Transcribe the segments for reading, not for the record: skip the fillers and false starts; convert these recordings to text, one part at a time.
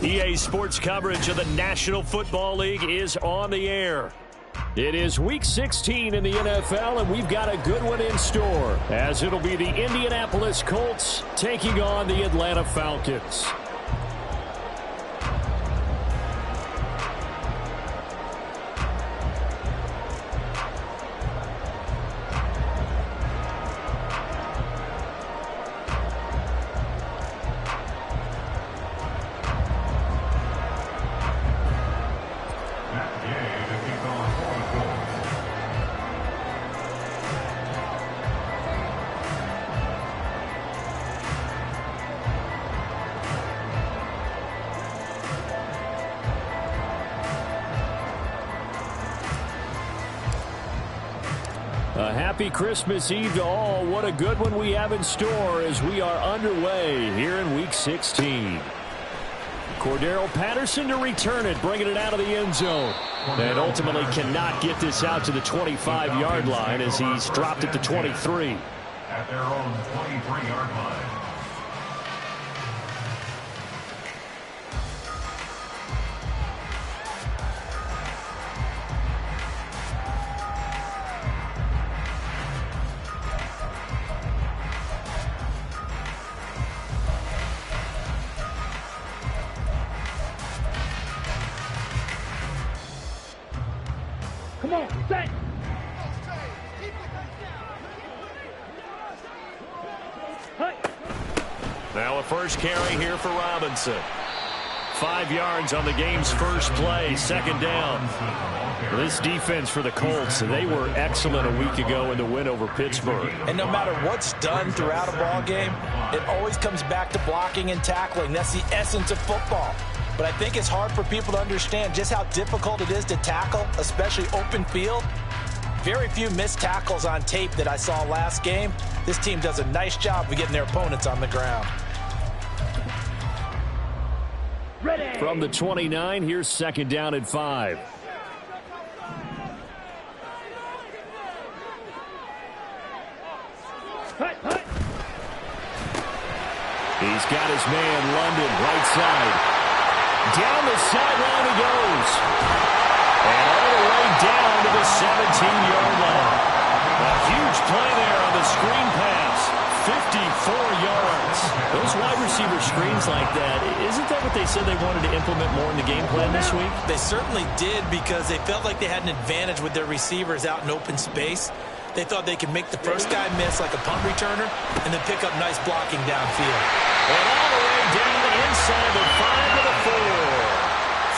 EA Sports coverage of the National Football League is on the air. It is Week 16 in the NFL, and we've got a good one in store, as it'll be the Indianapolis Colts taking on the Atlanta Falcons. A happy Christmas Eve to all. What a good one we have in store as we are underway here in Week 16. Cordarrelle Patterson to return it, bringing it out of the end zone. And ultimately cannot get this out to the 25-yard line as he's dropped at the 23. At their own 23-yard line. Come on, set. Now a first carry here for Robinson. 5 yards on the game's first play, second down. This defense for the Colts, they were excellent a week ago in the win over Pittsburgh. And no matter what's done throughout a ball game, it always comes back to blocking and tackling. That's the essence of football. But I think it's hard for people to understand just how difficult it is to tackle, especially open field. Very few missed tackles on tape that I saw last game. This team does a nice job of getting their opponents on the ground. Ready. From the 29, here's second down at 5. He's got his man, London, right side. Down the sideline he goes. And all the way down to the 17-yard line. A huge play there on the screen pass. 54 yards. Those wide receiver screens like that, isn't that what they said they wanted to implement more in the game plan this week? They certainly did, because they felt like they had an advantage with their receivers out in open space. They thought they could make the first guy miss like a punt returner and then pick up nice blocking downfield. And all the way down inside the 5 to the 4.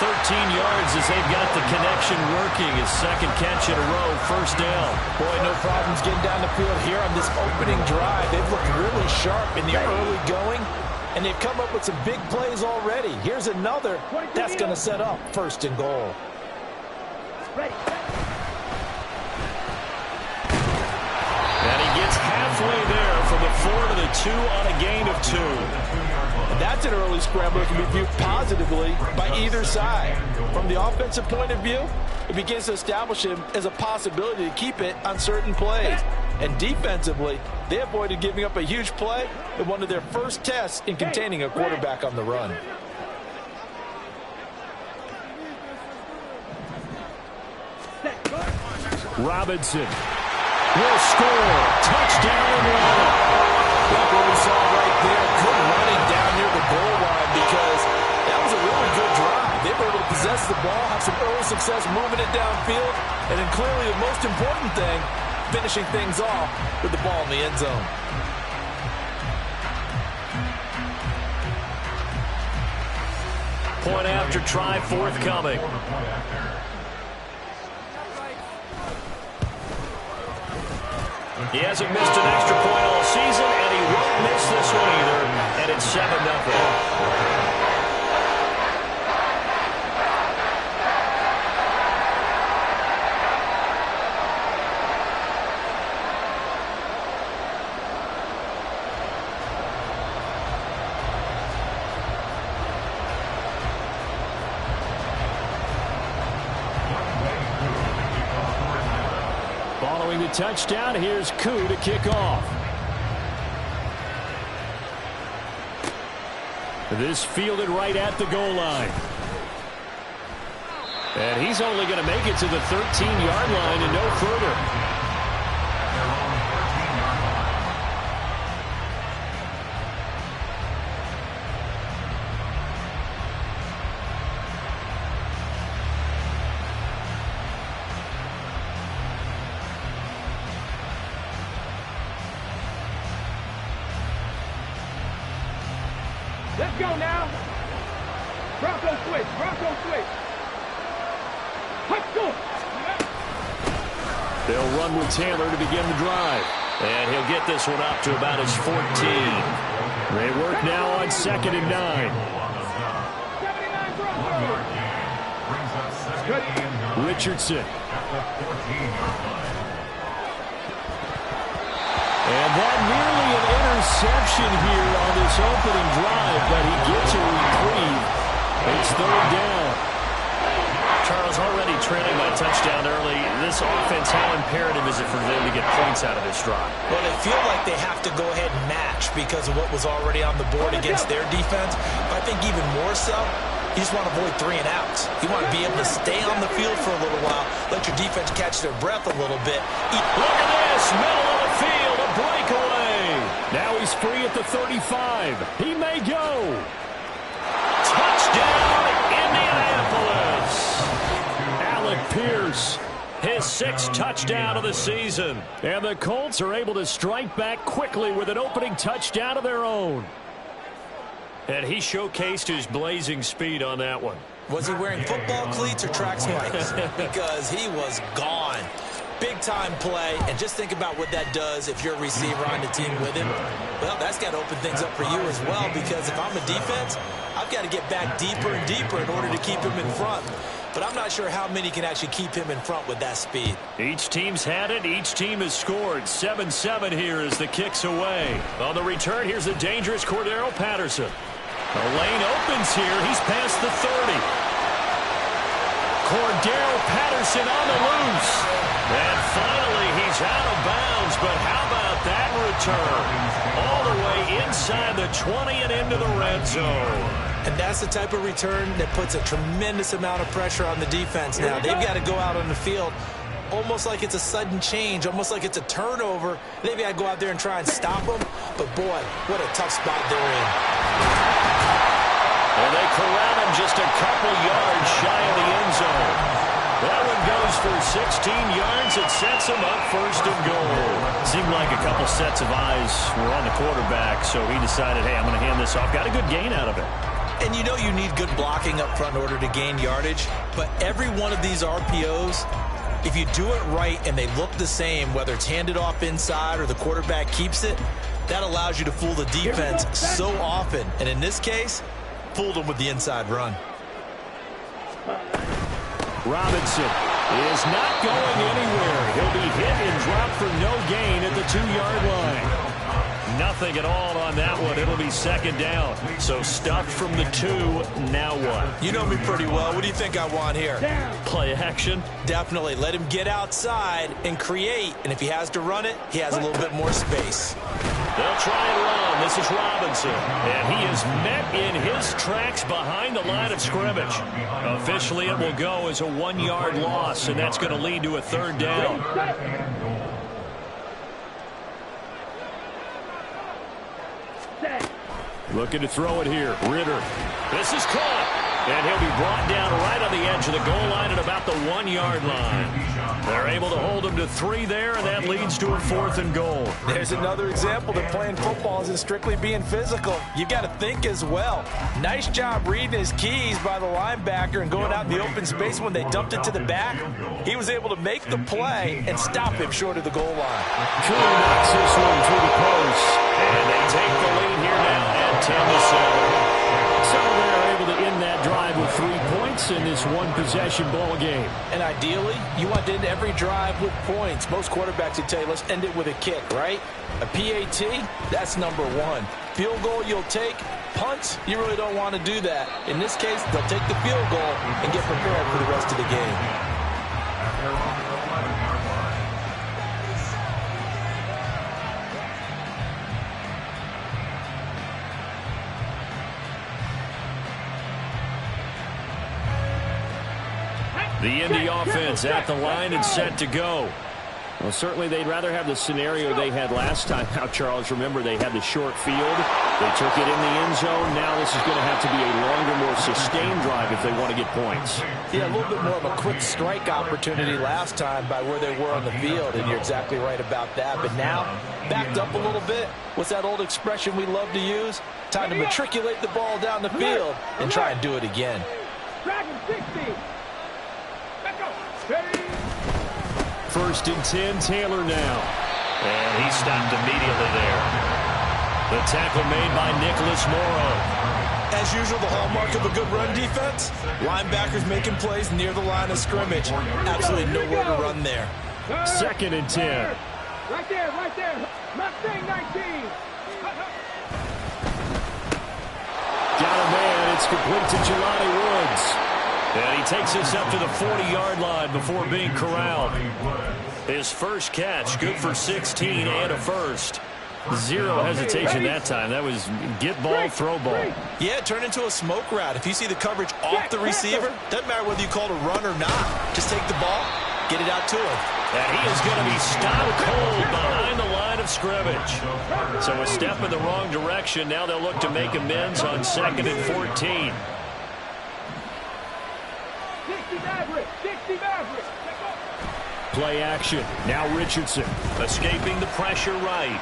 13 yards as they've got the connection working. His second catch in a row, first down. Boy, no problems getting down the field here on this opening drive. They've looked really sharp in the early going, and they've come up with some big plays already. Here's another that's going to set up first and goal. Ready. And he gets halfway there from the 4 to the 2 on a gain of 2. That's an early scramble that can be viewed positively by either side. From the offensive point of view, it begins to establish him as a possibility to keep it on certain plays. And defensively, they avoided giving up a huge play in one of their first tests in containing a quarterback on the run. Robinson will score. Touchdown, Atlanta. What we saw right there, good running down near the goal line, because that was a really good drive. They were able to possess the ball, have some early success moving it downfield, and then clearly the most important thing, finishing things off with the ball in the end zone. Point after try forthcoming. He hasn't missed an extra point all season, and he won't miss this one either. And it's 7-0. Following the touchdown, here's Koo to kick off. This fielded right at the goal line. And he's only going to make it to the 13-yard line and no further. Let's go now. Bronco switch. Bronco switch. Let's go. They'll run with Taylor to begin the drive. And he'll get this one up to about his 14. They work now on 2nd and 9. 79 Bronco. Richardson. And that nearly an interception here on this opening drive, but he gets a reprieve. It's 3rd down. Charles, already trailing by touchdown early. This offense, how imperative is it for them to get points out of this drive? Well, they feel like they have to go ahead and match because of what was already on the board against their defense. But I think even more so, you just want to avoid 3 and outs. You want to be able to stay on the field for a little while, let your defense catch their breath a little bit. Look at this, middle of the field, a breakaway. Now he's free at the 35. He may go. Touchdown, Indianapolis. Alec Pierce, his 6th touchdown of the season. And the Colts are able to strike back quickly with an opening touchdown of their own. And he showcased his blazing speed on that one. Was he wearing football cleats or track spikes? Because he was gone. Big-time play, and just think about what that does if you're a receiver on the team with him. Well, that's got to open things up for you as well, because if I'm a defense, I've got to get back deeper and deeper in order to keep him in front. But I'm not sure how many can actually keep him in front with that speed. Each team's had it. Each team has scored. 7-7 here as the kick's away. On the return, here's the dangerous Cordero Patterson. The lane opens here. He's past the 30. Cordero Patterson on the loose. And finally, he's out of bounds. But how about that return? All the way inside the 20 and into the red zone. And that's the type of return that puts a tremendous amount of pressure on the defense now. They've got to go out on the field almost like it's a sudden change, almost like it's a turnover. They've got to go out there and try and stop them. But, boy, what a tough spot they're in. And they corral him just a couple yards shy of the end zone. That one goes for 16 yards. It sets him up 1st and goal. Seemed like a couple sets of eyes were on the quarterback, so he decided, hey, I'm going to hand this off. Got a good gain out of it. And you know you need good blocking up front in order to gain yardage. But every one of these RPOs, if you do it right and they look the same, whether it's handed off inside or the quarterback keeps it, that allows you to fool the defense so often. And in this case, fooled them with the inside run. Robinson is not going anywhere. He'll be hit and dropped for no gain at the 2-yard line. Nothing at all on that one. It'll be 2nd down. So stuffed from the 2. Now what? You know me pretty well. What do you think I want here? Play action. Definitely. Let him get outside and create. And if he has to run it, he has a little bit more space. They'll try and run. This is Robinson. And he is met in his tracks behind the line of scrimmage. Officially, it will go as a 1-yard loss, and that's going to lead to a 3rd down. Looking to throw it here. Ritter. This is caught. And he'll be brought down right on the edge of the goal line at about the 1-yard line. They're able to hold him to 3 there, and that leads to a 4th and goal. There's another example that playing football isn't strictly being physical. You got to think as well. Nice job reading his keys by the linebacker and going out in the open space when they dumped it to the back. He was able to make the play and stop him short of the goal line. Drew knocks this one through the post. And they take the lead here now at 10-7. So they're able to end that drive with 3 points in this one-possession ball game. And ideally, you want to end every drive with points. Most quarterbacks would tell you, let's end it with a kick, right? A PAT, that's number 1. Field goal you'll take. Punts, you really don't want to do that. In this case, they'll take the field goal and get prepared for the rest of the game. The Indy offense at the line and set to go. Well, certainly they'd rather have the scenario they had last time out, Charles. Remember, they had the short field. They took it in the end zone. Now this is going to have to be a longer, more sustained drive if they want to get points. Yeah, a little bit more of a quick strike opportunity last time by where they were on the field, and you're exactly right about that. But now, backed up a little bit. What's that old expression we love to use? Time to matriculate the ball down the field and try and do it again. Dragon 60. Let's go. Ready? 1st and 10, Taylor now. And he stopped immediately there. The tackle made by Nicholas Morrow. As usual, the hallmark of a good run defense, linebackers making plays near the line of scrimmage. Absolutely nowhere to run there. 2nd and 10. Right there, right there. Mustang 19. Got a man. It's complete to Jelani Woods. And he takes us up to the 40-yard line before being corralled. His first catch, good for 16 and a first. Zero hesitation that time. That was get ball, throw ball. Yeah, it turned into a smoke route. If you see the coverage off the receiver, doesn't matter whether you call it a run or not. Just take the ball, get it out to him. And he is going to be stopped cold behind the line of scrimmage. So a step in the wrong direction. Now they'll look to make amends on 2nd and 14. 60 Maverick. 60 Maverick. Play action. Now Richardson. Escaping the pressure right.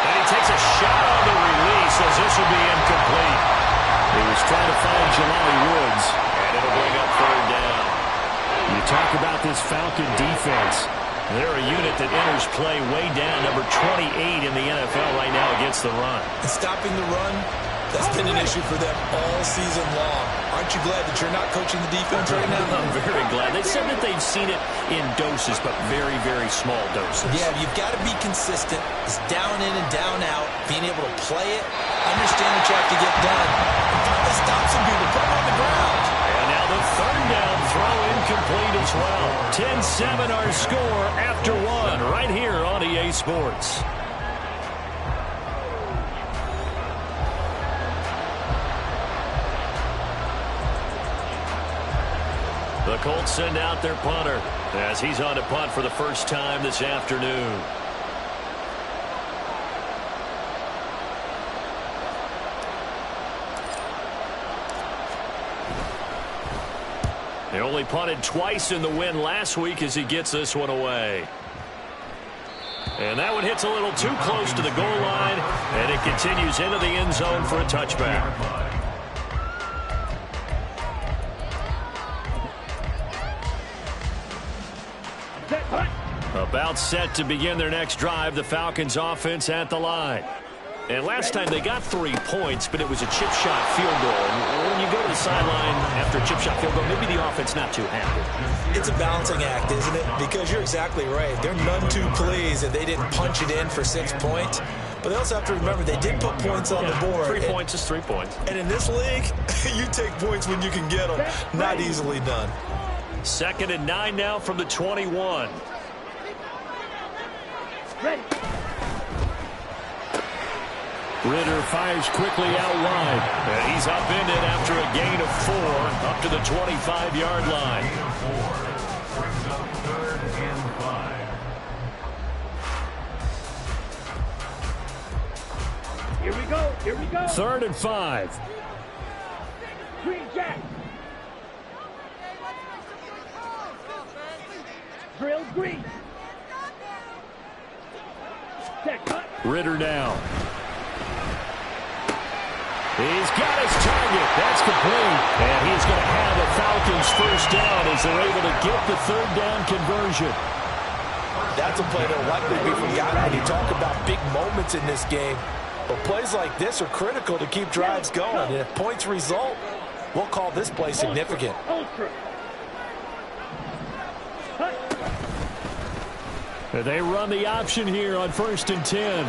And he takes a shot on the release as this will be incomplete. He was trying to find Jelani Woods. And it'll bring up 3rd down. You talk about this Falcon defense. They're a unit that enters play way down, number 28 in the NFL right now against the run. And stopping the run, that's been an issue for them all season long. Aren't you glad that you're not coaching the defense right now? I'm very glad. They said that they've seen it in doses, but very, very small doses. Yeah, you've got to be consistent. It's down in and down out, being able to play it, understand what you have to get done, and finally stop some people, put them on the ground. And now the 3rd down throw incomplete as well. 10-7 our score after 1 right here on EA Sports. The Colts send out their punter as he's on to punt for the first time this afternoon. They only punted twice in the win last week as he gets this one away. And that one hits a little too close to the goal line, and it continues into the end zone for a touchback. About set to begin their next drive, the Falcons offense at the line. And last time they got 3 points, but it was a chip shot field goal. And when you go to the sideline after a chip shot field goal, maybe the offense not too happy. It's a balancing act, isn't it? Because you're exactly right. They're none too pleased that they didn't punch it in for 6 points. But they also have to remember they did put points on the board. 3 points is 3 points. And in this league, you take points when you can get them. Not easily done. 2nd and 9 now from the 21. Ready. Ritter fires quickly out wide. And he's upended after a gain of 4 up to the 25-yard line. 3rd and 5. Here we go. Here we go. 3rd and 5. Green Jack. Drill green. Check cut. Ritter now. He's got his target. That's complete. And he's going to have the Falcons first down as they're able to get the 3rd down conversion. That's a play that will likely be forgotten when you talk about big moments in this game. But plays like this are critical to keep drives going. And if points result, we'll call this play significant. Ultra. They run the option here on 1st and 10.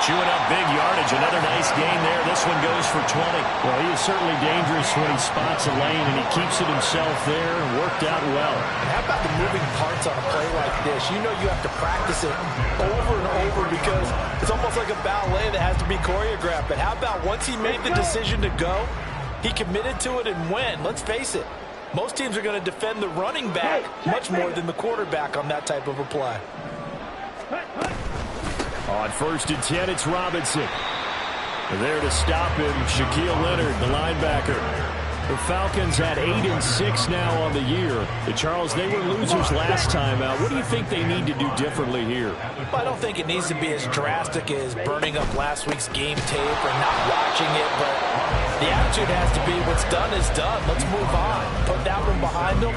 Chewing up big yardage. Another nice gain there. This one goes for 20. Well, he is certainly dangerous when he spots a lane, and he keeps it himself there and worked out well. And how about the moving parts on a play like this? You know you have to practice it over and over because it's almost like a ballet that has to be choreographed. But how about once he made the decision to go, He committed to it and went. Let's face it, most teams are going to defend the running back much more than the quarterback on that type of a play. On 1st and 10, it's Robinson. There to stop him, Shaquille Leonard, the linebacker. The Falcons at 8-6 now on the year. Charles, they were losers last time out. What do you think they need to do differently here? Well, I don't think it needs to be as drastic as burning up last week's game tape or not watching it, but the attitude has to be what's done is done. Let's move on. Put that one behind them,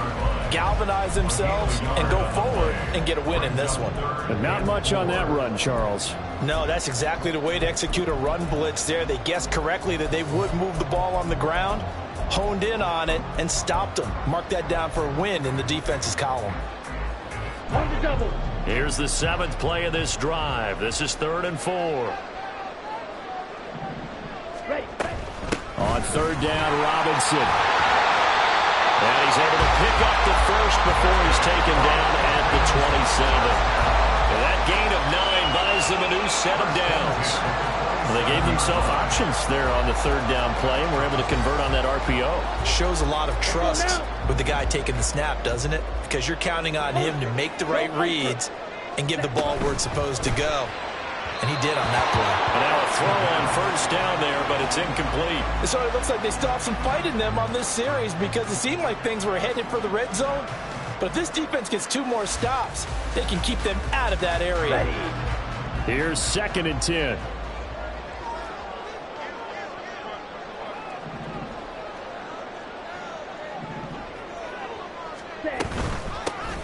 galvanize themselves, and go forward and get a win in this one. But not much on that run, Charles. No, that's exactly the way to execute a run blitz there. They guessed correctly that they would move the ball on the ground, honed in on it, and stopped them. Mark that down for a win in the defense's column. On the double. Here's the 7th play of this drive. This is 3rd and 4. Ready. On 3rd down, Robinson. And he's able to pick up the first before he's taken down at the 27. And that gain of 9 buys them a new set of downs. They gave themselves options there on the 3rd down play and were able to convert on that RPO. Shows a lot of trust with the guy taking the snap, doesn't it? Because you're counting on him to make the right reads and give the ball where it's supposed to go. And he did on that play. And now a throw on 1st down there, but it's incomplete. So it looks like they still have some fight in them on this series because it seemed like things were headed for the red zone. But if this defense gets 2 more stops, they can keep them out of that area. Ready. Here's 2nd and 10.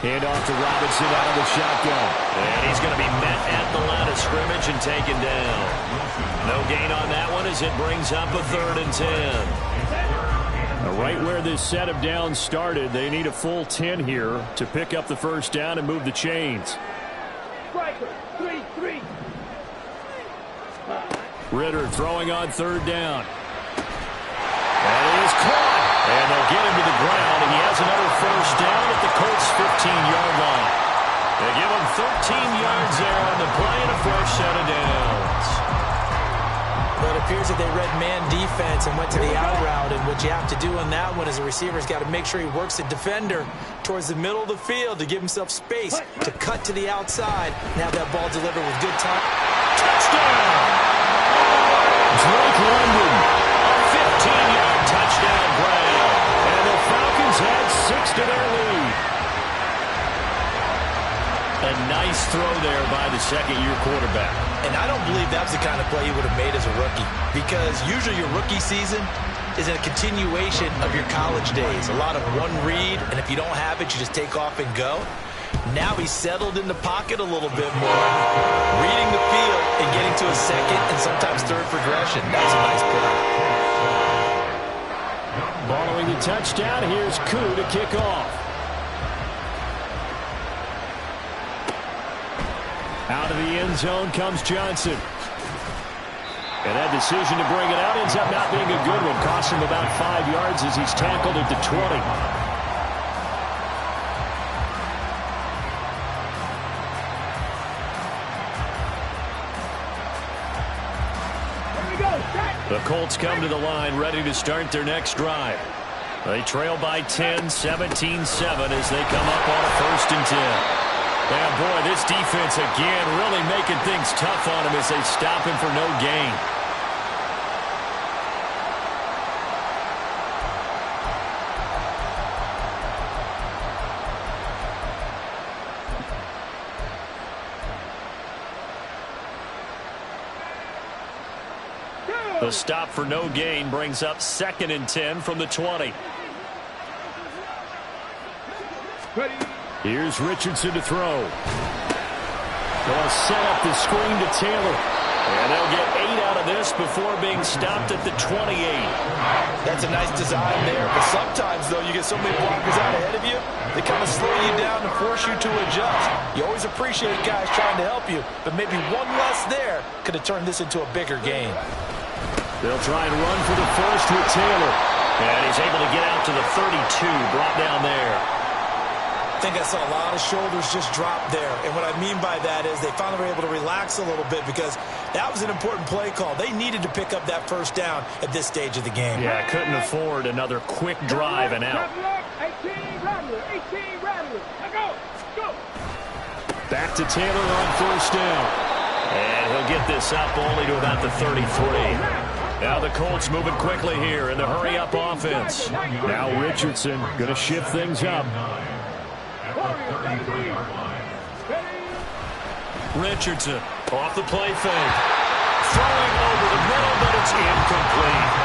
Hand off to Robinson out of the shotgun. And he's going to be met at the line of scrimmage and taken down. No gain on that one as it brings up a 3rd and 10. Right where this set of downs started, they need a full 10 here to pick up the 1st down and move the chains. Striker. 3-3. Ritter throwing on 3rd down. And he is caught. And they'll get him to the ground, and he has another 1st down at the Colts' 15-yard line. They give him 13 yards there on the play and a fresh set of downs. Well, it appears that they read man defense and went to the out route, and what you have to do on that one is a receiver's got to make sure he works the defender towards the middle of the field to give himself space to cut to the outside and have that ball delivered with good time. Touchdown! Drake London, a 15-yard touchdown grab. And the Falcons add 6 to their lead. A nice throw there by the 2nd-year quarterback. And I don't believe that was the kind of play he would have made as a rookie, because usually your rookie season is a continuation of your college days. A lot of one read, and if you don't have it, you just take off and go. Now he's settled in the pocket a little bit more, reading the field and getting to a 2nd and sometimes 3rd progression. That's a nice play. Following the touchdown, here's Koo to kick off. Out of the end zone comes Johnson. And that decision to bring it out ends up not being a good one. Cost him about 5 yards as he's tackled at the 20. The Colts come to the line ready to start their next drive. They trail by 10, 17-7 as they come up on a 1st and 10. And boy, this defense again really making things tough on him as they stop him for no gain. The stop for no gain brings up 2nd and 10 from the 20. Ready. Here's Richardson to throw. They'll set up the screen to Taylor. And they'll get 8 out of this before being stopped at the 28. That's a nice design there, but sometimes, though, you get so many blockers out ahead of you, they kind of slow you down and force you to adjust. You always appreciate guys trying to help you, but maybe one less there could have turned this into a bigger game. They'll try and run for the 1st with Taylor. And he's able to get out to the 32, brought down there. I think I saw a lot of shoulders just drop there. And what I mean by that is they finally were able to relax a little bit because That was an important play call. They needed to pick up that first down at this stage of the game. Yeah, couldn't afford another quick drive and out. 18 Rattler, 18 Rattler. Now go. Back to Taylor on first down. And he'll get this up only to about the 33. Now the Colts moving quickly here in the hurry-up offense. Now Richardson going to shift things up. Richardson off the play fake. Throwing over the middle, but it's incomplete.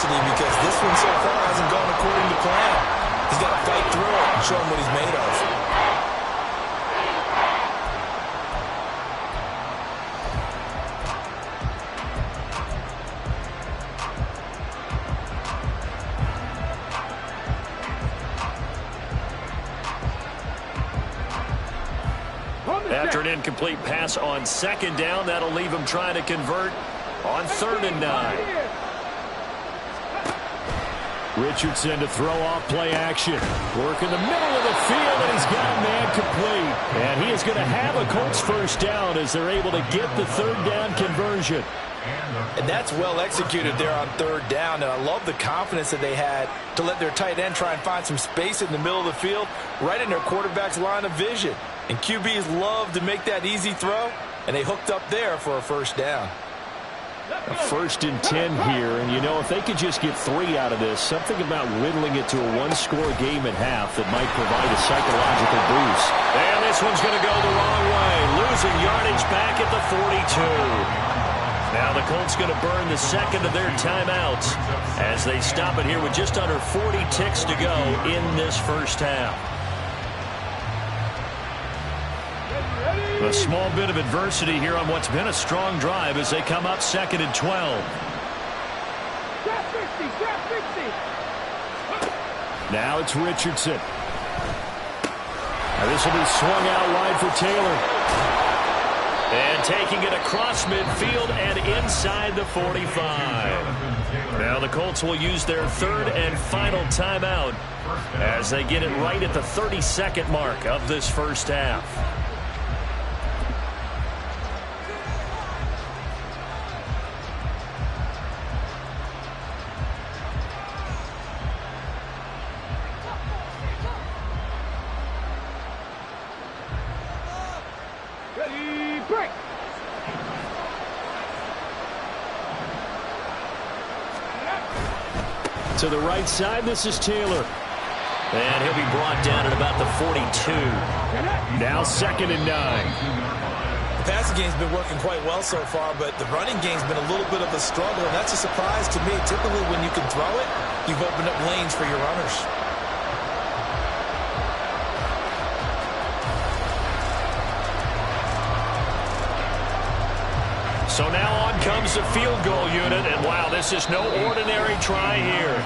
Because this one so far hasn't gone according to plan. He's got to fight through it and show him what he's made of. After an incomplete pass on second down, that'll leave him trying to convert on 3rd and 9. Richardson to throw off play action. Work in the middle of the field, and he's got a man complete. And he is going to have a Colts first down as they're able to get the 3rd down conversion. And that's well executed there on 3rd down. And I love the confidence that they had to let their tight end try and find some space in the middle of the field, right in their quarterback's line of vision. And QBs love to make that easy throw, and they hooked up there for a first down. A 1st and 10 here, and you know, if they could just get 3 out of this, something about whittling it to a one-score game at half that might provide a psychological boost. And this one's going to go the wrong way, losing yardage back at the 42. Now the Colts going to burn the second of their timeouts as they stop it here with just under 40 ticks to go in this first half. A small bit of adversity here on what's been a strong drive as they come up 2nd and 12. Now it's Richardson. Now this will be swung out wide for Taylor. And taking it across midfield and inside the 45. Now the Colts will use their 3rd and final timeout as they get it right at the 32nd mark of this first half. To the right side, this is Taylor. And he'll be brought down at about the 42. Now 2nd and 9. The passing game's been working quite well so far, but the running game's been a little bit of a struggle, and that's a surprise to me. Typically, when you can throw it, you've opened up lanes for your runners. So now on comes the field goal unit, and wow, this is no ordinary try here.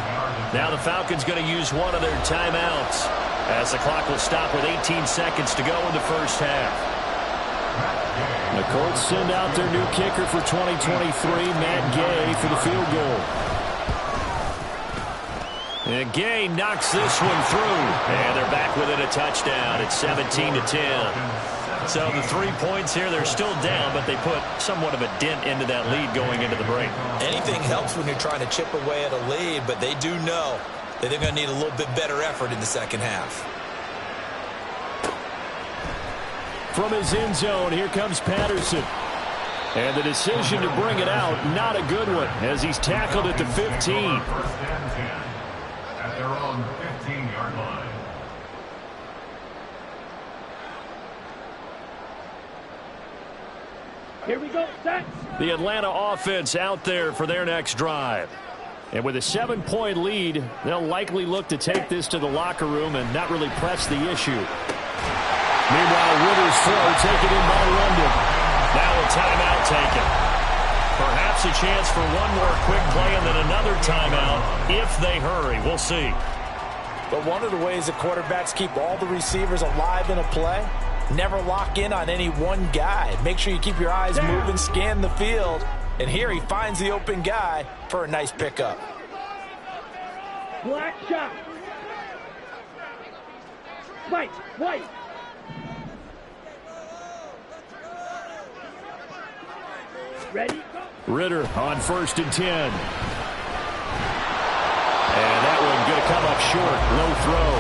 Now the Falcons going to use one of their timeouts as the clock will stop with 18 seconds to go in the first half. The Colts send out their new kicker for 2023, Matt Gay, for the field goal. And Gay knocks this one through, and they're back within a touchdown. It's 17-10. So the 3 points here, they're still down, but they put somewhat of a dent into that lead going into the break. Anything helps when you're trying to chip away at a lead, but they do know that they're going to need a little bit better effort in the second half. From his end zone, here comes Patterson. And the decision to bring it out, not a good one, as he's tackled at the 15. First and 10 at their own 15-yard line. Here we go, set. The Atlanta offense out there for their next drive. And with a 7-point lead, they'll likely look to take this to the locker room and not really press the issue. Meanwhile, Ritter's throw taken in by London. Now a timeout taken. Perhaps a chance for one more quick play and then another timeout if they hurry. We'll see. But one of the ways the quarterbacks keep all the receivers alive in a play, never lock in on any one guy. Make sure you keep your eyes moving, scan the field. And here he finds the open guy for a nice pickup. Black shot. White. Ready? Ritter on 1st and 10. And that one going to come up short. Low throw.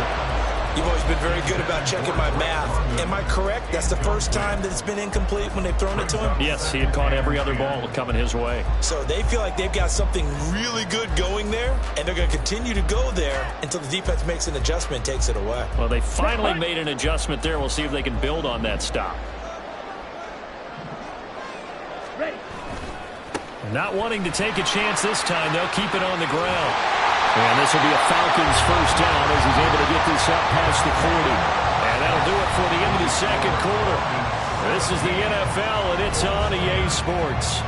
You've always been very good about checking my math. Am I correct? That's the first time that it's been incomplete when they've thrown it to him? Yes, he had caught every other ball coming his way. So they feel like they've got something really good going there, and they're going to continue to go there until the defense makes an adjustment and takes it away. Well, they finally made an adjustment there. We'll see if they can build on that stop. Ready. Not wanting to take a chance this time, they'll keep it on the ground. And this will be a Falcons first down as he's able to get this up past the 40. And that'll do it for the end of the second quarter. This is the NFL, and it's on EA Sports.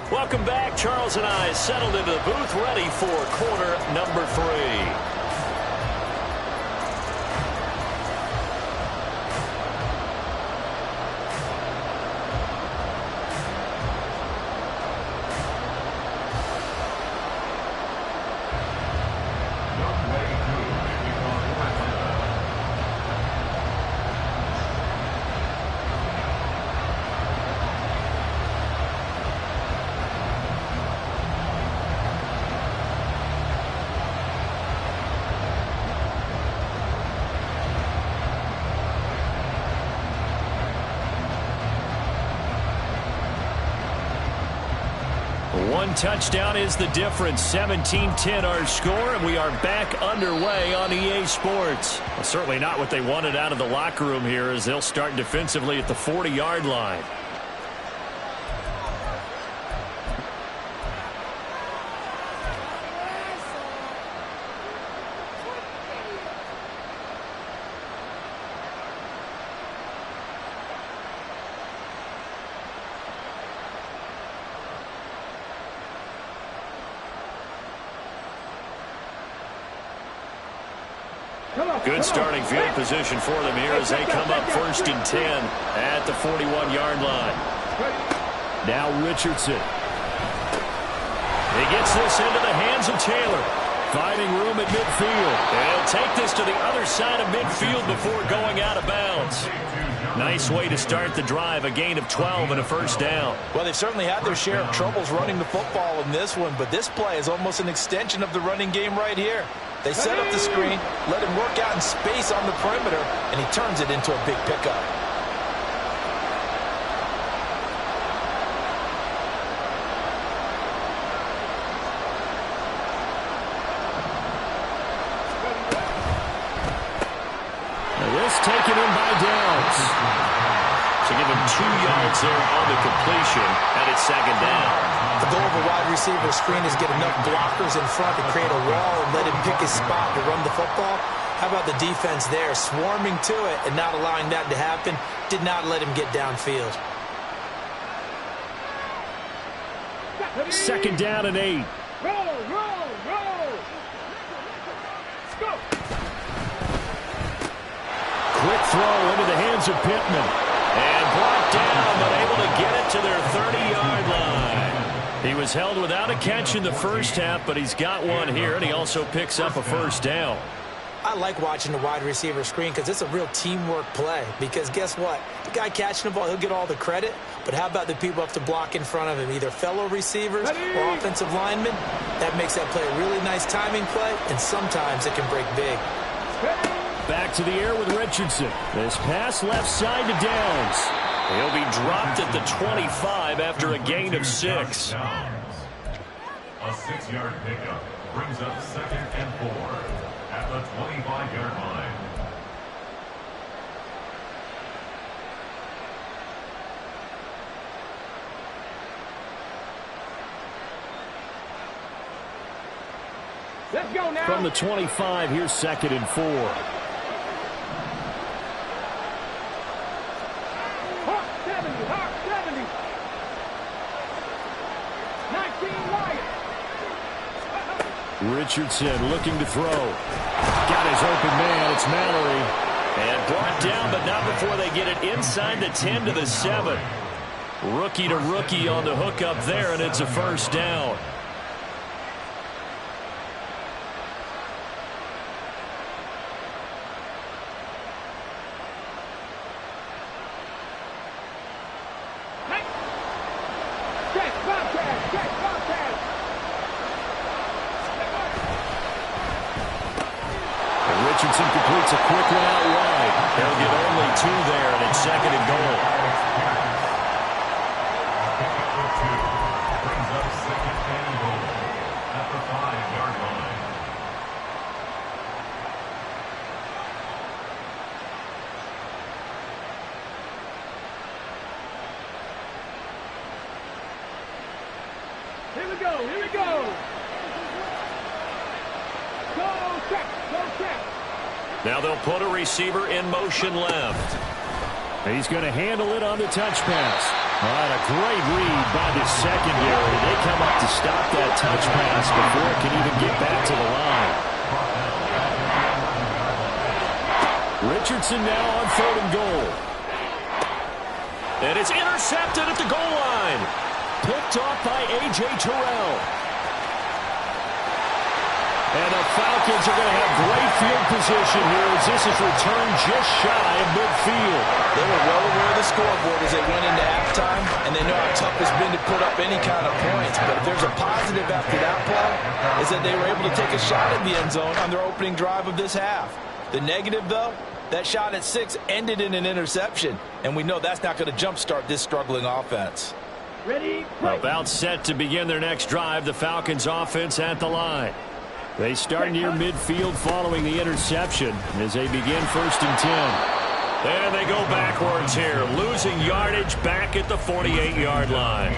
Welcome back. Charles and I settled into the booth ready for quarter number 3. One touchdown is the difference. 17-10 our score, and we are back underway on EA Sports. Well, certainly not what they wanted out of the locker room here as they'll start defensively at the 40-yard line. Good starting field position for them here as they come up 1st and 10 at the 41-yard line. Now Richardson. He gets this into the hands of Taylor. Finding room at midfield. And he'll take this to the other side of midfield before going out of bounds. Nice way to start the drive. A gain of 12 and a first down. Well, they've certainly had their share of troubles running the football in this one, but this play is almost an extension of the running game right here. They set up the screen, let him work out in space on the perimeter, and he turns it into a big pickup. This taken in by Downs. So give him 2 yards there on the completion, and it's 2nd down. The goal of a wide receiver screen is get enough blockers in front to create a wall and let him pick his spot to run the football. How about the defense there, swarming to it and not allowing that to happen? Did not let him get downfield. 2nd down and 8. Roll. Let's go. Quick throw into the hands of Pittman. And brought down, but able to get it to their 30-yard He was held without a catch in the first half, but he's got one here, and he also picks up a first down. I like watching the wide receiver screen because it's a real teamwork play. Because guess what? The guy catching the ball, he'll get all the credit. But how about the people who have to block in front of him, either fellow receivers or offensive linemen? That makes that play a really nice timing play, and sometimes it can break big. Back to the air with Richardson. This pass left side to Downs. He'll be dropped at the 25 after a gain of 6. A 6-yard pickup brings up 2nd and 4 at the 25-yard line. Let's go now. From the 25, here's 2nd and 4. Hawk 70, Hawk 70. 19 Lions. Richardson looking to throw. Got his open man. It's Mallory. And brought down, but not before they get it inside the 10 to the 7. Rookie to rookie on the hookup there, and it's a first down. Richardson completes a quick one out wide. They'll get only 2 there, and it's 2nd and goal. Brings up 2nd and goal at the 5-yard line. Here we go, here we go. Go check, go check. Now they'll put a receiver in motion left. He's going to handle it on the touch pass. All right, a great read by the secondary. They come up to stop that touch pass before it can even get back to the line. Richardson now on 3rd and goal. And it's intercepted at the goal line. Picked off by A.J. Terrell. And the Falcons are going to have great field position here as this is returned just shy of midfield. They were well aware of the scoreboard as they went into halftime, and they know how tough it's been to put up any kind of points. But if there's a positive after that play, is that they were able to take a shot at the end zone on their opening drive of this half. The negative, though, that shot at 6 ended in an interception, and we know that's not going to jumpstart this struggling offense. Ready, play. About set to begin their next drive, the Falcons offense at the line. They start near midfield following the interception as they begin 1st and 10. And they go backwards here, losing yardage back at the 48-yard line.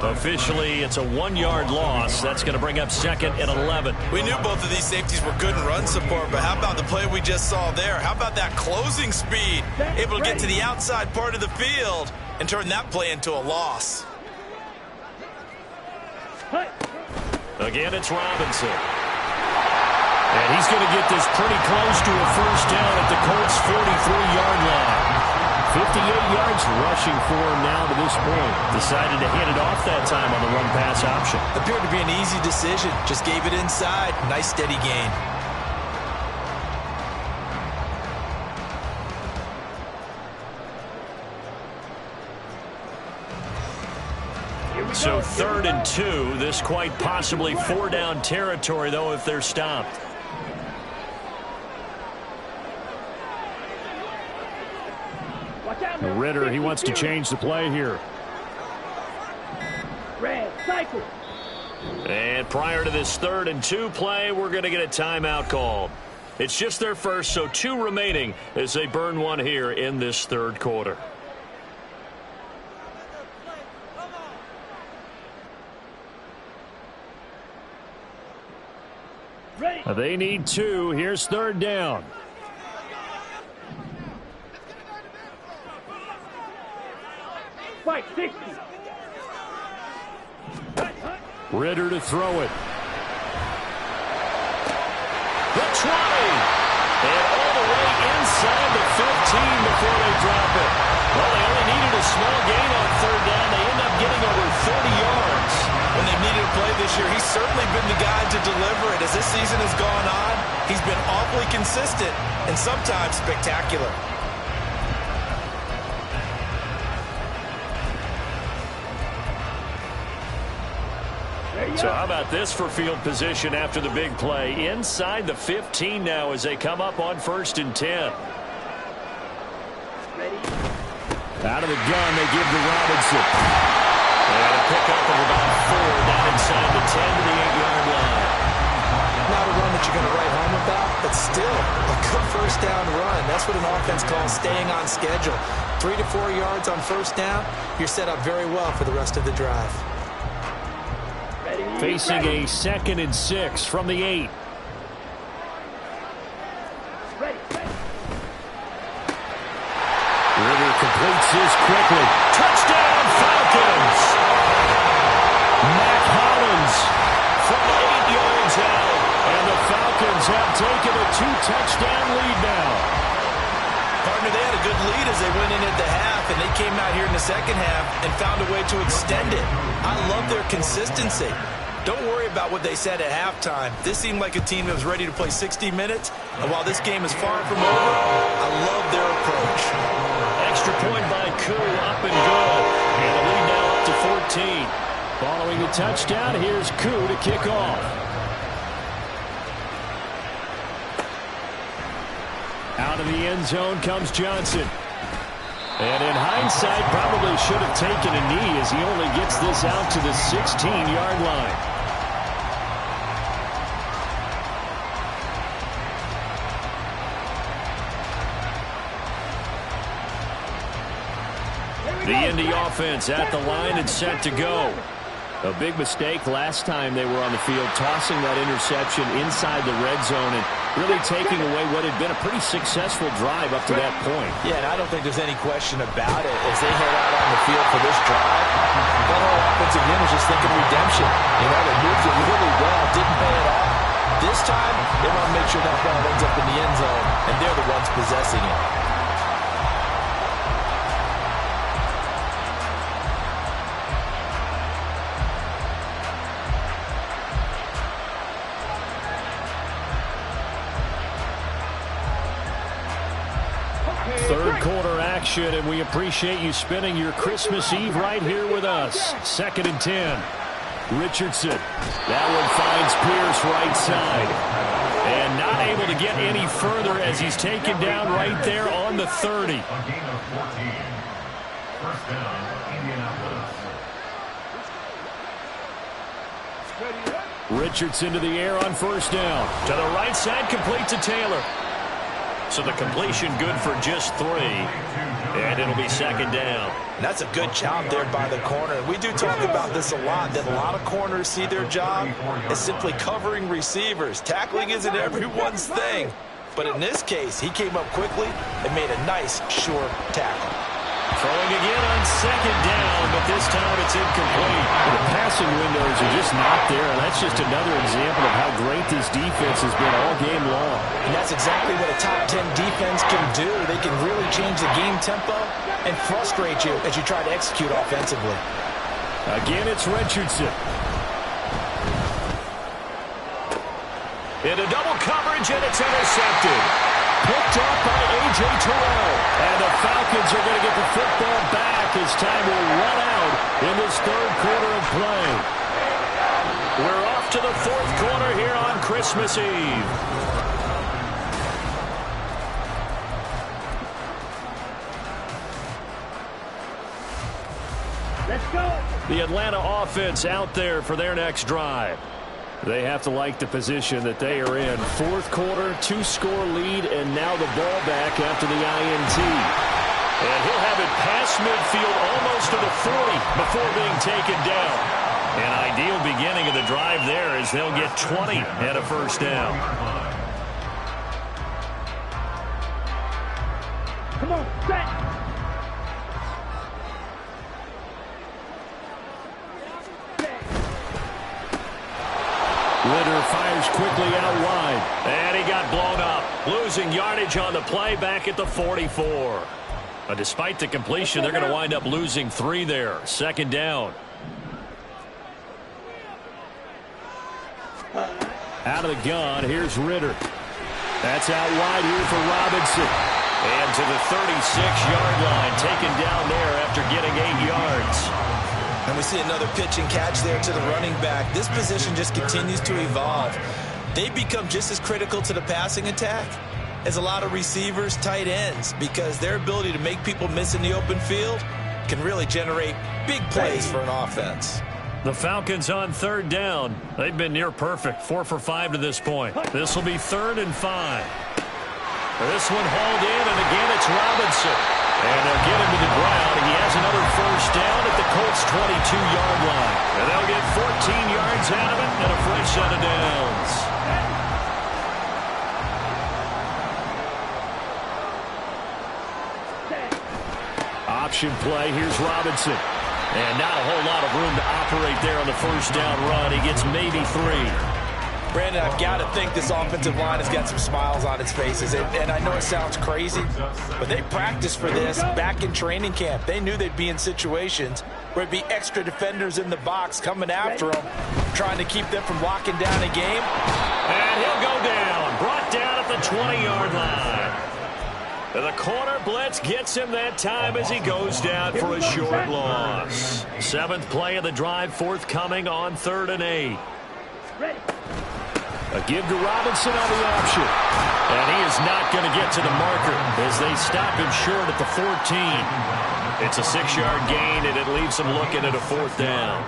Officially, it's a 1-yard loss. That's going to bring up 2nd and 11. We knew both of these safeties were good in run support, but how about the play we just saw there? How about that closing speed? Able to get to the outside part of the field and turn that play into a loss. Again, it's Robinson. And he's going to get this pretty close to a first down at the Colts' 43-yard line. 58 yards rushing for him now to this point. Decided to hand it off that time on the run-pass option. Appeared to be an easy decision. Just gave it inside. Nice steady gain. So 3rd and 2. This quite possibly 4-down territory, though, if they're stopped. Ritter, he wants to change the play here. Red, cycle. And prior to this 3rd and 2 play, we're going to get a timeout called. It's just their first, so 2 remaining as they burn one here in this 3rd quarter. They need 2. Here's 3rd down. Fight 60. Ritter to throw it. The 20. And all the way inside the 15 before they drop it. Well, they only needed a small gain on 3rd down. They end up getting over 30 yards. When they year, he's certainly been the guy to deliver it. As this season has gone on, he's been awfully consistent and sometimes spectacular. So how about this for field position after the big play? Inside the 15 now as they come up on 1st and 10. Out of the gun, they give to Robinson. And a pickup of about 4 down inside the 10 to the 8-yard line. Not a run that you're going to write home about, but still a good first down run. That's what an offense calls staying on schedule. 3 to 4 yards on first down, you're set up very well for the rest of the drive. Facing a 2nd and 6 from the 8. Ritter completes this quickly. Touchdown, Falcons! Mac Hollins from 8 yards out. And the Falcons have taken a 2-touchdown lead now. Partner, they had a good lead as they went in at the half, and they came out here in the second half and found a way to extend it. I love their consistency. Don't worry about what they said at halftime. This seemed like a team that was ready to play 60 minutes, and while this game is far from over, I love their approach. Extra point by Koo, up and good. And the lead now up to 14. Following the touchdown, here's Koo to kick off. Out of the end zone comes Johnson. And in hindsight, probably should have taken a knee as he only gets this out to the 16-yard line. The Indy offense at the line and set to go. A big mistake last time they were on the field, tossing that interception inside the red zone and really taking away what had been a pretty successful drive up to that point. Yeah, and I don't think there's any question about it. As they head out on the field for this drive, that whole offensive unit was just thinking redemption. You know, they moved it really well, didn't pay it off. This time, they want to make sure that ball ends up in the end zone, and they're the ones possessing it. Third quarter action, and we appreciate you spending your Christmas Eve right here with us. 2nd and 10. Richardson. That one finds Pierce right side. And not able to get any further as he's taken down right there on the 30. A gain of 14. First down, Indianapolis. Richardson to the air on first down. To the right side, complete to Taylor. So the completion good for just 3. And it'll be 2nd down. That's a good job there by the corner. We do talk about this a lot, that a lot of corners see their job as simply covering receivers. Tackling isn't everyone's thing. But in this case, he came up quickly and made a nice, sure tackle. Throwing again on 2nd down, but this time it's incomplete. The passing windows are just not there, and that's just another example of how great this defense has been all game long. And that's exactly what a top 10 defense can do. They can really change the game tempo and frustrate you as you try to execute offensively. Again, it's Richardson. Into double coverage, and it's intercepted. Picked up by A.J. Terrell. And the Falcons are going to get the football back as time will run out in this third quarter of play. We're off to the fourth quarter here on Christmas Eve. Let's go. The Atlanta offense out there for their next drive. They have to like the position that they are in. Fourth quarter, 2-score lead, and now the ball back after the INT. And he'll have it past midfield almost to the 40 before being taken down. An ideal beginning of the drive there as they'll get 20 and a first down. Come on, set. Ritter fires quickly out wide. And he got blown up. Losing yardage on the play back at the 44. But despite the completion, they're going to wind up losing 3 there. 2nd down. Out of the gun, here's Ritter. That's out wide here for Robinson. And to the 36-yard line, taken down there after getting 8 yards. And we see another pitch and catch there to the running back. This position just continues to evolve. They become just as critical to the passing attack as a lot of receivers, tight ends, because their ability to make people miss in the open field can really generate big plays for an offense. The Falcons on 3rd down. They've been near perfect, 4 for 5 to this point. This will be 3rd and 5. This one hauled in, and again it's Robinson. And they'll get him to the ground. He has another first down at the Colts' 22-yard line. And they'll get 14 yards out of it and a fresh set of downs. Option play. Here's Robinson. And not a whole lot of room to operate there on the first down run. He gets maybe 3. Brandon, I've got to think this offensive line has got some smiles on its faces. And I know it sounds crazy, but they practiced for this back in training camp. They knew they'd be in situations where it'd be extra defenders in the box coming after them, trying to keep them from locking down a game. And he'll go down. Brought down at the 20-yard line. The corner blitz gets him that time as he goes down for a short loss. 7th play of the drive forthcoming on 3rd and 8. A give to Robinson on the option. And he is not going to get to the marker as they stop him short at the 14. It's a 6-yard gain, and it leaves him looking at a 4th down.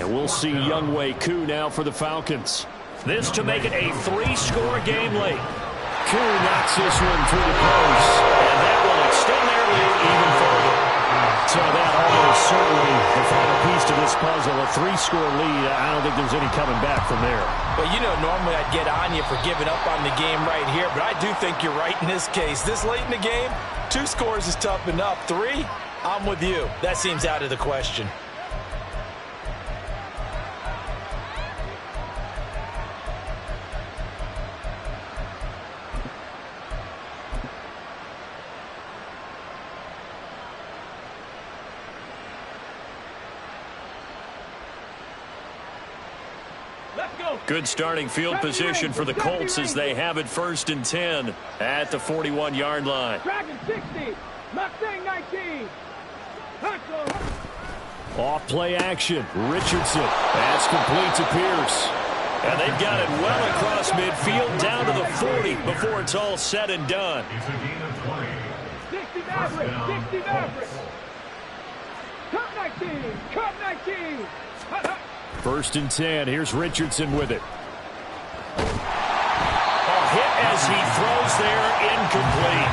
And we'll see Younghoe Koo now for the Falcons. This to make it a 3-score game late. Koo knocks this one through the post. And that will extend their lead even further. So that almost certainly the final piece to this puzzle. A 3-score lead. I don't think there's any coming back from there. Well, you know, normally I'd get on you for giving up on the game right here, but I do think you're right in this case. This late in the game, 2 scores is tough enough. 3, I'm with you. That seems out of the question. Good starting field position for the Colts as they have it 1st and 10 at the 41-yard line. Dragon 60, Mustang 19. Off play action. Richardson. That's complete to Pierce. And they've got it well across midfield down to the 40 before it's all said and done. It's a gain of 20. 60 Maverick, 60 Maverick. Cup 19, Cup 19. 1st and 10. Here's Richardson with it. A hit as he throws there, incomplete.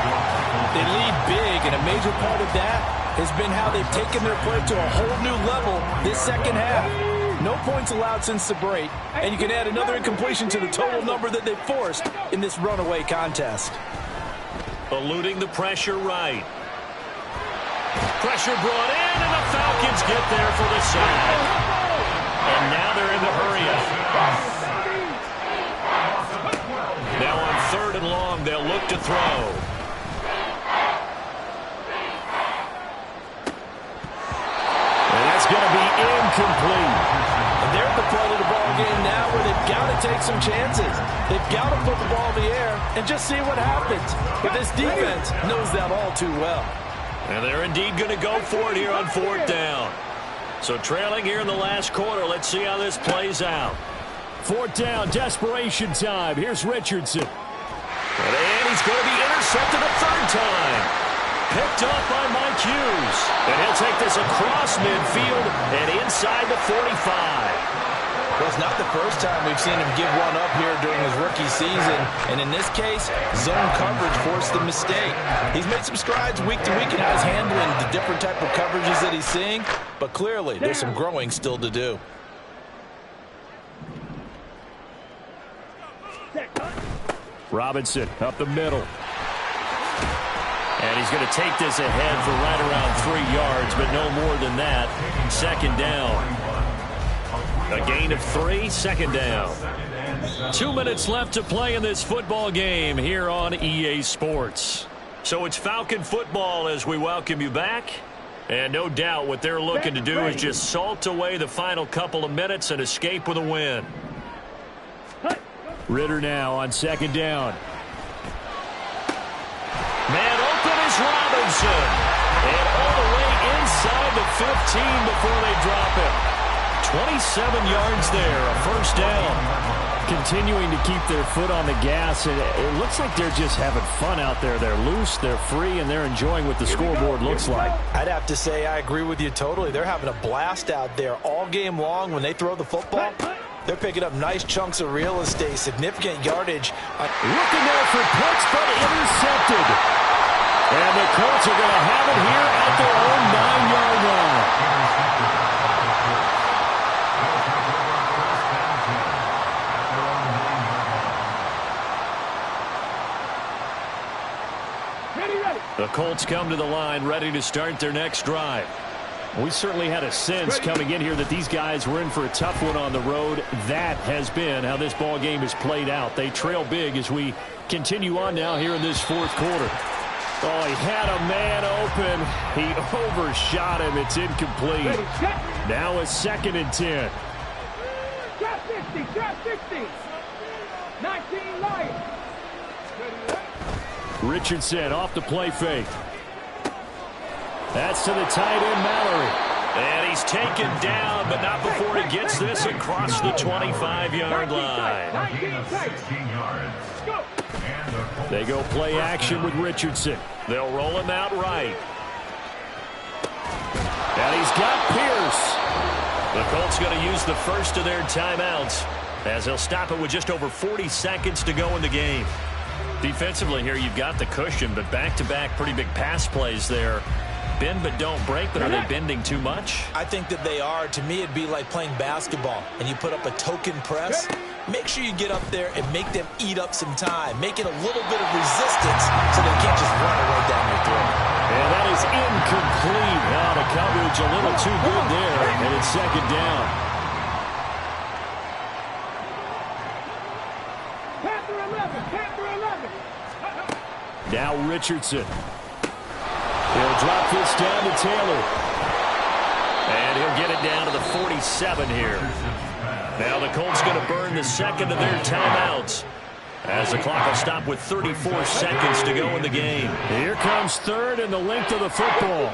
They lead big, and a major part of that has been how they've taken their play to a whole new level this second half. No points allowed since the break, and you can add another incompletion to the total number that they've forced in this runaway contest. Eluding the pressure right. Pressure brought in, and the Falcons get there for the sack. And now they're in the hurry-up. Now on 3rd and long, they'll look to throw. And that's going to be incomplete. And they're at the point of the ball game now where they've got to take some chances. They've got to put the ball in the air and just see what happens. But this defense knows that all too well. And they're indeed going to go for it here on 4th down. So trailing here in the last quarter. Let's see how this plays out. 4th down, desperation time. Here's Richardson. And he's going to be intercepted a 3rd time. Picked up by Mike Hughes. And he'll take this across midfield and inside the 45. Well, it's not the first time we've seen him give one up here during his rookie season. And in this case, zone coverage forced the mistake. He's made some strides week to week in how he's handling the different type of coverages that he's seeing. But clearly, there's some growing still to do. Robinson up the middle. And he's going to take this ahead for right around 3 yards, but no more than that. 2nd down. A gain of 3, 2nd down. 2 minutes left to play in this football game here on EA Sports. So it's Falcon football as we welcome you back. And no doubt what they're looking to do is just salt away the final couple of minutes and escape with a win. Ritter now on second down. Man open is Robinson. And all the way inside the 15 before they drop it. 27 yards there, a first down. Continuing to keep their foot on the gas, and it looks like they're just having fun out there. They're loose, they're free, and they're enjoying what the scoreboard looks like. I'd have to say I agree with you totally. They're having a blast out there all game long. When they throw the football, they're picking up nice chunks of real estate, significant yardage. Looking there for Pitts, but intercepted. And the Colts are going to have it here at their own 9-yard line. The Colts come to the line ready to start their next drive. We certainly had a sense coming in here that these guys were in for a tough one on the road. That has been how this ball game has played out. They trail big as we continue on now here in this fourth quarter. Oh, he had a man open. He overshot him. It's incomplete. Now a 2nd and 10. Drop 60, drop 60. 19 Lions. Richardson off the play fake. That's to the tight end, Mallory. And he's taken down, but not before he gets this across the 25-yard line. They go play action with Richardson. They'll roll him out right. And he's got Pierce. The Colts going to use the first of their timeouts as they'll stop it with just over 40 seconds to go in the game. Defensively here, you've got the cushion, but back-to-back pretty big pass plays there. Bend but don't break, but are they bending too much? I think that they are. To me, it'd be like playing basketball, and you put up a token press. Make sure you get up there and make them eat up some time. Make it a little bit of resistance so they can't just run away down your throat. And that is incomplete. Now the coverage a little too good there, and it's 2nd down. Now Richardson. He'll drop this down to Taylor. And he'll get it down to the 47 here. Now the Colts going to burn the 2nd of their timeouts as the clock will stop with 34 seconds to go in the game. Here comes 3rd and the length of the football.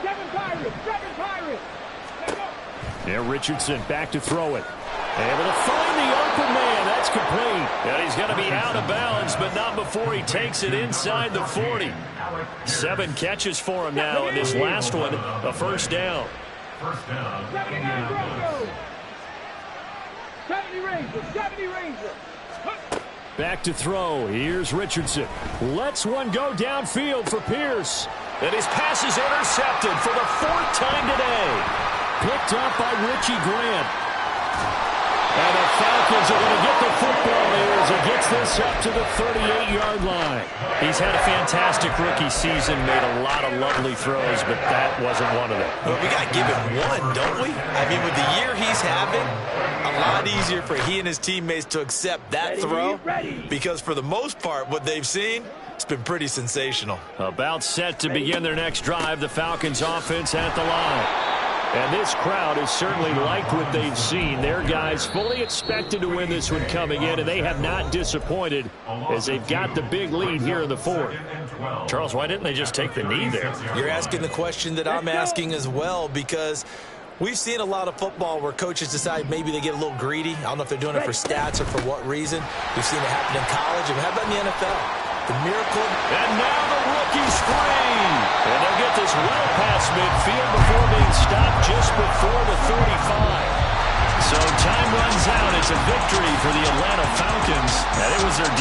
7 Pirates. Now Richardson back to throw it. Able to find the open man. That's complete. And he's going to be out of bounds, but not before he takes it inside the 40. 7 catches for him now, and this last one, a first down. 79 Broncos. 70 Rangers. Back to throw. Here's Richardson. Lets one go downfield for Pierce. And his pass is intercepted for the 4th time today. Picked up by Richie Grant. And the Falcons are going to get the football here as he gets this up to the 38-yard line. He's had a fantastic rookie season, made a lot of lovely throws, but that wasn't one of them. Well, we got to give him one, don't we? I mean, with the year he's having, a lot easier for he and his teammates to accept that throw. Because for the most part, what they've seen, it's been pretty sensational. About set to begin their next drive, the Falcons offense at the line. And this crowd has certainly liked what they've seen. Their guys fully expected to win this one coming in, and they have not disappointed as they've got the big lead here in the 4th. Charles, why didn't they just take the knee there? You're asking the question that I'm asking as well, because we've seen a lot of football where coaches decide maybe they get a little greedy. I don't know if they're doing it for stats or for what reason. We've seen it happen in college. And how about in the NFL? The miracle. And now the rookie's free. And they'll get this well past midfield before being stopped just before the 35. So time runs out. It's a victory for the Atlanta Falcons. And it was their